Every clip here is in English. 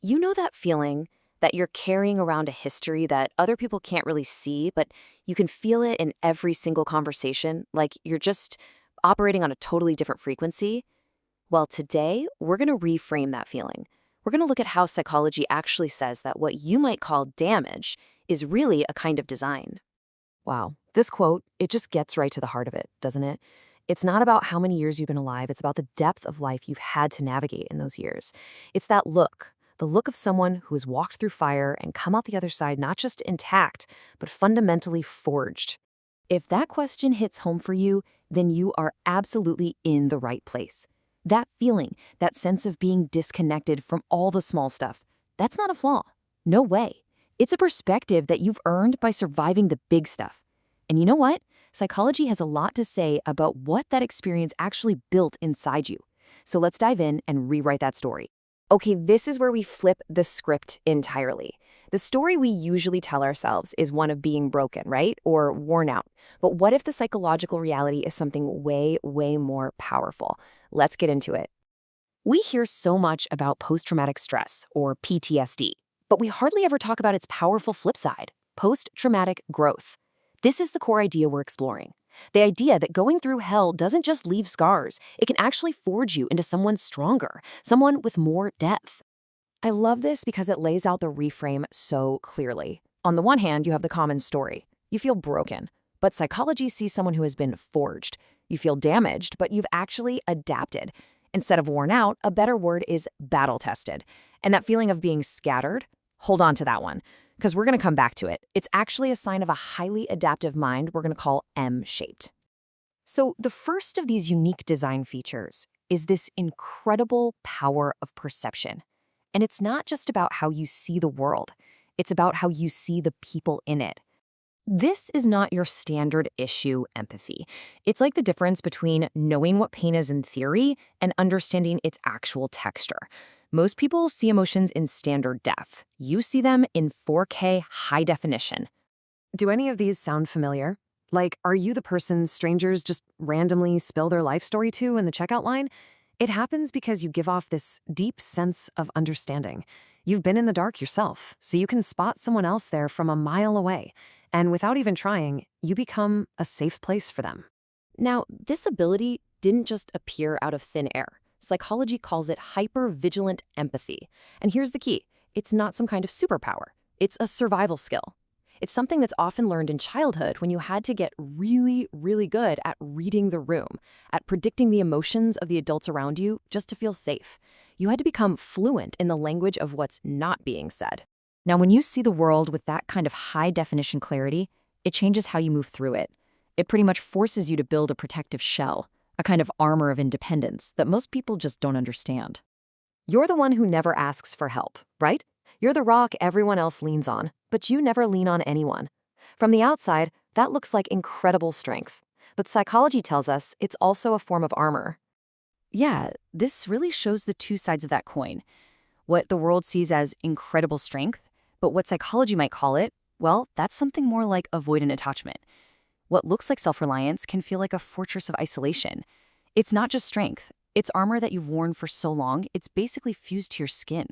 You know that feeling that you're carrying around a history that other people can't really see, but you can feel it in every single conversation, like you're just operating on a totally different frequency? Well, today, we're going to reframe that feeling. We're going to look at how psychology actually says that what you might call damage is really a kind of design. Wow, this quote, it just gets right to the heart of it, doesn't it? It's not about how many years you've been alive, it's about the depth of life you've had to navigate in those years. It's that look, the look of someone who has walked through fire and come out the other side not just intact, but fundamentally forged. If that question hits home for you, then you are absolutely in the right place. That feeling, that sense of being disconnected from all the small stuff, that's not a flaw. No way. It's a perspective that you've earned by surviving the big stuff. And you know what? Psychology has a lot to say about what that experience actually built inside you. So let's dive in and rewrite that story. Okay, this is where we flip the script entirely. The story we usually tell ourselves is one of being broken, right? Or worn out. But what if the psychological reality is something way, way more powerful? Let's get into it. We hear so much about post-traumatic stress, or PTSD, but we hardly ever talk about its powerful flip side, post-traumatic growth. This is the core idea we're exploring. The idea that going through hell doesn't just leave scars, it can actually forge you into someone stronger, someone with more depth. I love this because it lays out the reframe so clearly. On the one hand, you have the common story. You feel broken, but psychology sees someone who has been forged. You feel damaged, but you've actually adapted. Instead of worn out, a better word is battle-tested. And that feeling of being scattered, hold on to that one, because we're going to come back to it. It's actually a sign of a highly adaptive mind we're going to call M-shaped. So the first of these unique design features is this incredible power of perception. And it's not just about how you see the world. It's about how you see the people in it. This is not your standard issue empathy. It's like the difference between knowing what pain is in theory and understanding its actual texture. Most people see emotions in standard def. You see them in 4K high definition. Do any of these sound familiar? Like, are you the person strangers just randomly spill their life story to in the checkout line? It happens because you give off this deep sense of understanding. You've been in the dark yourself, so you can spot someone else there from a mile away. And without even trying, you become a safe place for them. Now, this ability didn't just appear out of thin air. Psychology calls it hypervigilant empathy. And here's the key. It's not some kind of superpower. It's a survival skill. It's something that's often learned in childhood when you had to get really, really good at reading the room, at predicting the emotions of the adults around you just to feel safe. You had to become fluent in the language of what's not being said. Now, when you see the world with that kind of high-definition clarity, it changes how you move through it. It pretty much forces you to build a protective shell, a kind of armor of independence that most people just don't understand. You're the one who never asks for help, right? You're the rock everyone else leans on, but you never lean on anyone. From the outside, that looks like incredible strength. But psychology tells us it's also a form of armor. Yeah, this really shows the two sides of that coin. What the world sees as incredible strength, but what psychology might call it, well, that's something more like avoidant attachment. What looks like self-reliance can feel like a fortress of isolation. It's not just strength. It's armor that you've worn for so long, it's basically fused to your skin.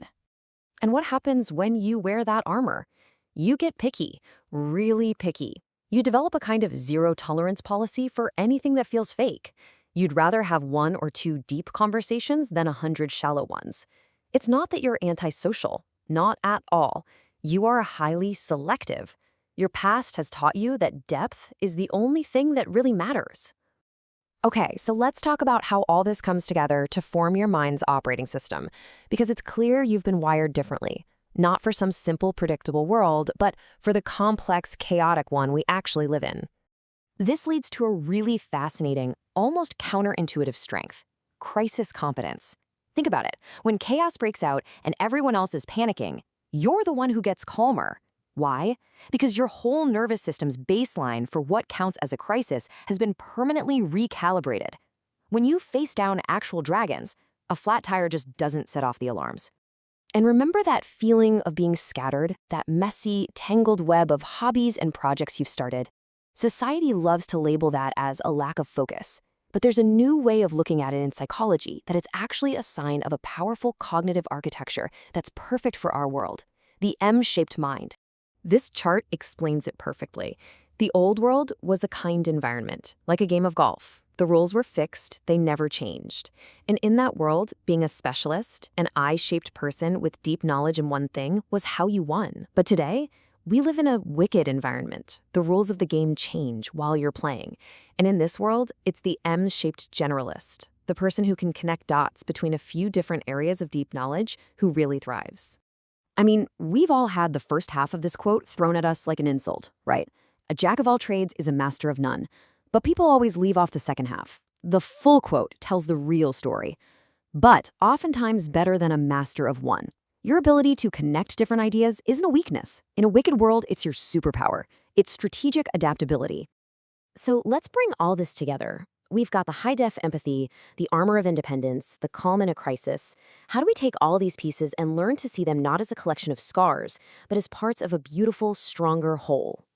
And what happens when you wear that armor? You get picky, really picky. You develop a kind of zero-tolerance policy for anything that feels fake. You'd rather have 1 or 2 deep conversations than 100 shallow ones. It's not that you're antisocial, not at all. You are highly selective. Your past has taught you that depth is the only thing that really matters. Okay, so let's talk about how all this comes together to form your mind's operating system, because it's clear you've been wired differently, not for some simple, predictable world, but for the complex, chaotic one we actually live in. This leads to a really fascinating, almost counterintuitive strength: crisis competence. Think about it. When chaos breaks out and everyone else is panicking, you're the one who gets calmer. Why? Because your whole nervous system's baseline for what counts as a crisis has been permanently recalibrated. When you face down actual dragons, a flat tire just doesn't set off the alarms. And remember that feeling of being scattered, that messy, tangled web of hobbies and projects you've started? Society loves to label that as a lack of focus. But there's a new way of looking at it in psychology that it's actually a sign of a powerful cognitive architecture that's perfect for our world, the M-shaped mind. This chart explains it perfectly. The old world was a kind environment, like a game of golf. The rules were fixed, they never changed. And in that world, being a specialist, an I-shaped person with deep knowledge in one thing, was how you won. But today, we live in a wicked environment. The rules of the game change while you're playing. And in this world, it's the M-shaped generalist, the person who can connect dots between a few different areas of deep knowledge who really thrives. I mean, we've all had the first half of this quote thrown at us like an insult, right? A jack of all trades is a master of none. But people always leave off the second half. The full quote tells the real story, but oftentimes better than a master of one. Your ability to connect different ideas isn't a weakness. In a wicked world, it's your superpower. It's strategic adaptability. So let's bring all this together. We've got the high-def empathy, the armor of independence, the calm in a crisis. How do we take all these pieces and learn to see them not as a collection of scars, but as parts of a beautiful, stronger whole?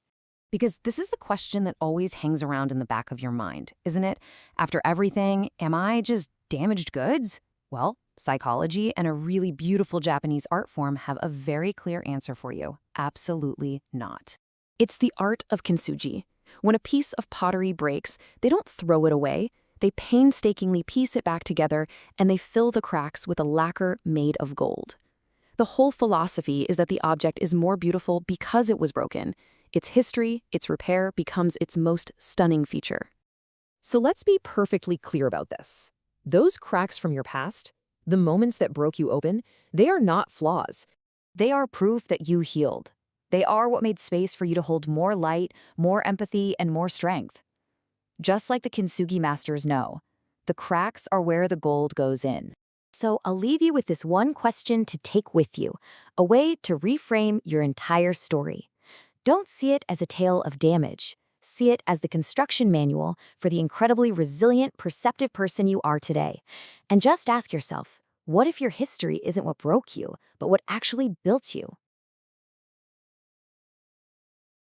Because this is the question that always hangs around in the back of your mind, isn't it? After everything, am I just damaged goods? Well, psychology and a really beautiful Japanese art form have a very clear answer for you. Absolutely not. It's the art of kintsugi. When a piece of pottery breaks, they don't throw it away. They painstakingly piece it back together, and they fill the cracks with a lacquer made of gold. The whole philosophy is that the object is more beautiful because it was broken. Its history, its repair, becomes its most stunning feature. So let's be perfectly clear about this. Those cracks from your past, the moments that broke you open, they are not flaws. They are proof that you healed. They are what made space for you to hold more light, more empathy, and more strength. Just like the kintsugi masters know, the cracks are where the gold goes in. So I'll leave you with this one question to take with you, a way to reframe your entire story. Don't see it as a tale of damage. See it as the construction manual for the incredibly resilient, perceptive person you are today. And just ask yourself, what if your history isn't what broke you, but what actually built you?